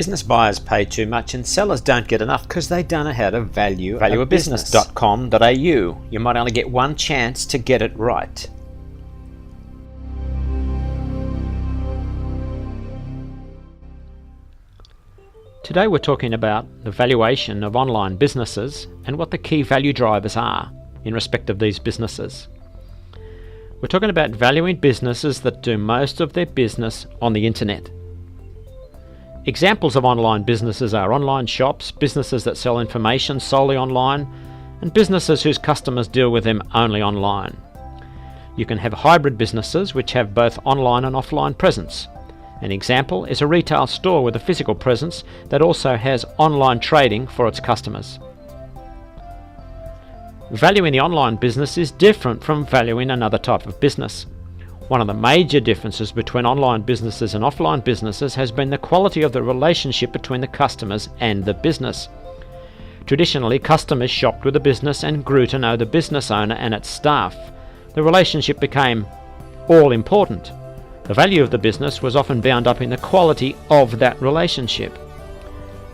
Business buyers pay too much and sellers don't get enough because they don't know how to value a business.com.au. You might only get one chance to get it right. Today we're talking about the valuation of online businesses and what the key value drivers are in respect of these businesses. We're talking about valuing businesses that do most of their business on the internet. Examples of online businesses are online shops, businesses that sell information solely online, and businesses whose customers deal with them only online. You can have hybrid businesses which have both online and offline presence. An example is a retail store with a physical presence that also has online trading for its customers. Valuing the online business is different from valuing another type of business. One of the major differences between online businesses and offline businesses has been the quality of the relationship between the customers and the business. Traditionally, customers shopped with the business and grew to know the business owner and its staff. The relationship became all important. The value of the business was often bound up in the quality of that relationship.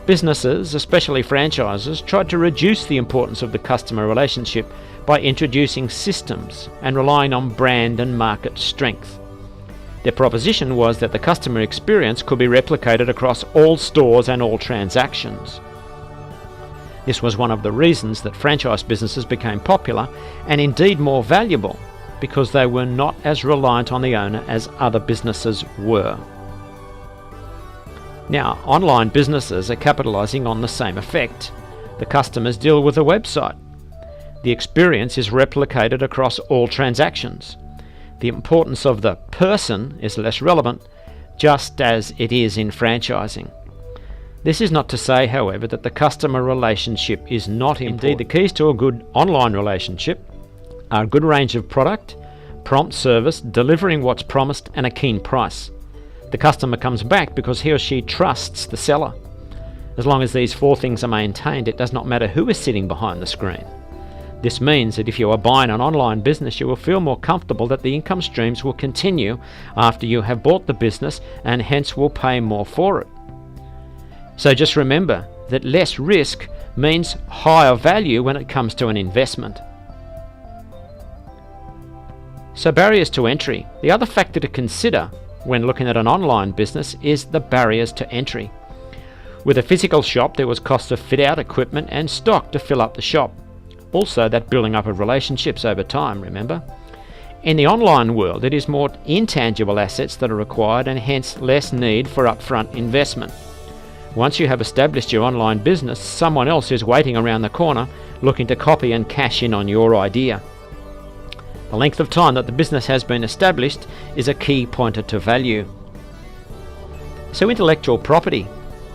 Businesses, especially franchises, tried to reduce the importance of the customer relationship by introducing systems and relying on brand and market strength. Their proposition was that the customer experience could be replicated across all stores and all transactions. This was one of the reasons that franchise businesses became popular and indeed more valuable, because they were not as reliant on the owner as other businesses were. Now, online businesses are capitalizing on the same effect. The customers deal with a website. The experience is replicated across all transactions. The importance of the person is less relevant, just as it is in franchising. This is not to say, however, that the customer relationship is not important. Indeed, the keys to a good online relationship are a good range of product, prompt service, delivering what's promised, and a keen price. The customer comes back because he or she trusts the seller. As long as these four things are maintained, it does not matter who is sitting behind the screen. This means that if you are buying an online business, you will feel more comfortable that the income streams will continue after you have bought the business and hence will pay more for it. So just remember that less risk means higher value when it comes to an investment. So barriers to entry. The other factor to consider when looking at an online business is the barriers to entry. With a physical shop, there was cost of fit-out, equipment and stock to fill up the shop. Also, that building up of relationships over time, remember? In the online world, it is more intangible assets that are required and hence less need for upfront investment. Once you have established your online business, someone else is waiting around the corner looking to copy and cash in on your idea. The length of time that the business has been established is a key pointer to value. So intellectual property.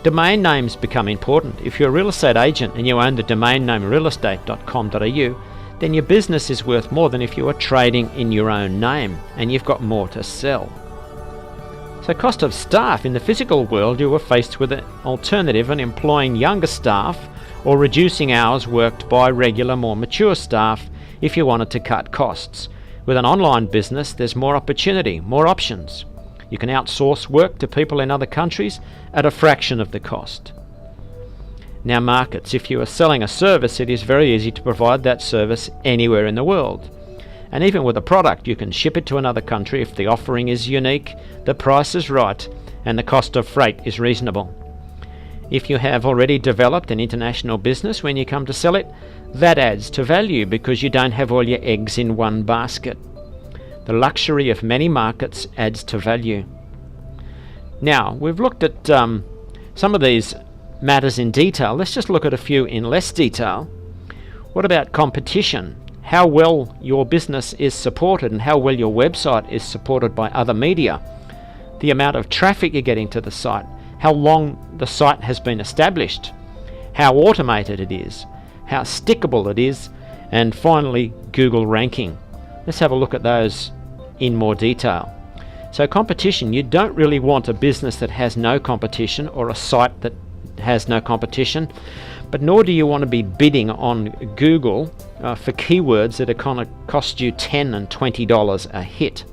Domain names become important. If you're a real estate agent and you own the domain name realestate.com.au, then your business is worth more than if you are trading in your own name and you've got more to sell. So cost of staff. In the physical world, you were faced with an alternative in employing younger staff or reducing hours worked by regular, more mature staff if you wanted to cut costs. With an online business, there's more opportunity, more options. You can outsource work to people in other countries at a fraction of the cost. Now, markets. If you are selling a service, it is very easy to provide that service anywhere in the world. And even with a product, you can ship it to another country if the offering is unique, the price is right, and the cost of freight is reasonable. If you have already developed an international business, when you come to sell it, that adds to value because you don't have all your eggs in one basket. The luxury of many markets adds to value. Now, we've looked at some of these matters in detail. Let's just look at a few in less detail. What about competition? How well your business is supported and how well your website is supported by other media. The amount of traffic you're getting to the site. How long the site has been established. How automated it is. How stickable it is, and finally Google ranking. Let's have a look at those in more detail. So competition, you don't really want a business that has no competition or a site that has no competition, but nor do you want to be bidding on Google for keywords that are going to cost you $10 and $20 a hit.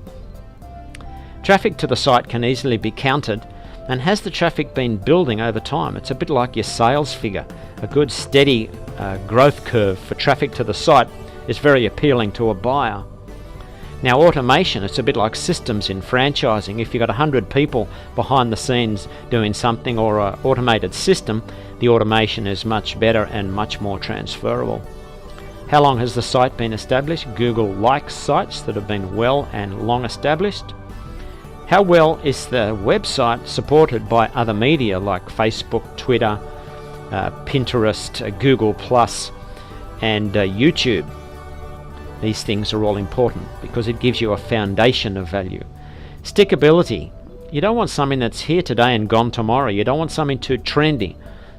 Traffic to the site can easily be counted And has the traffic been building over time? It's a bit like your sales figure. A good steady growth curve for traffic to the site is very appealing to a buyer. Now automation, it's a bit like systems in franchising. If you've got 100 people behind the scenes doing something, or an automated system, the automation is much better and much more transferable. How long has the site been established? Google likes sites that have been well and long established. How well is the website supported by other media like Facebook, Twitter, Pinterest, Google+, and YouTube? These things are all important because it gives you a foundation of value. Stickability. You don't want something that's here today and gone tomorrow. You don't want something too trendy.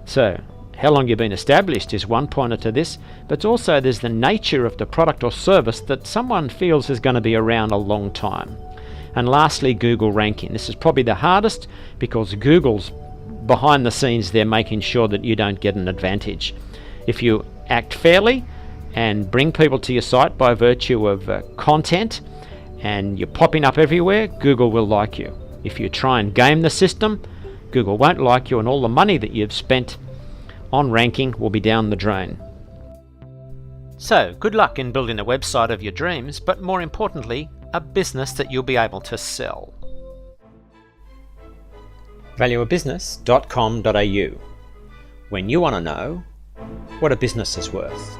So, how long you've been established is one pointer to this, but also there's the nature of the product or service that someone feels is going to be around a long time. And lastly, Google ranking. This is probably the hardest because Google's behind the scenes there making sure that you don't get an advantage. If you act fairly and bring people to your site by virtue of content, and you're popping up everywhere, Google will like you. If you try and game the system, Google won't like you, and all the money that you've spent on ranking will be down the drain. So, good luck in building a website of your dreams, but more importantly, a business that you'll be able to sell. valueabusiness.com.au. When you want to know what a business is worth.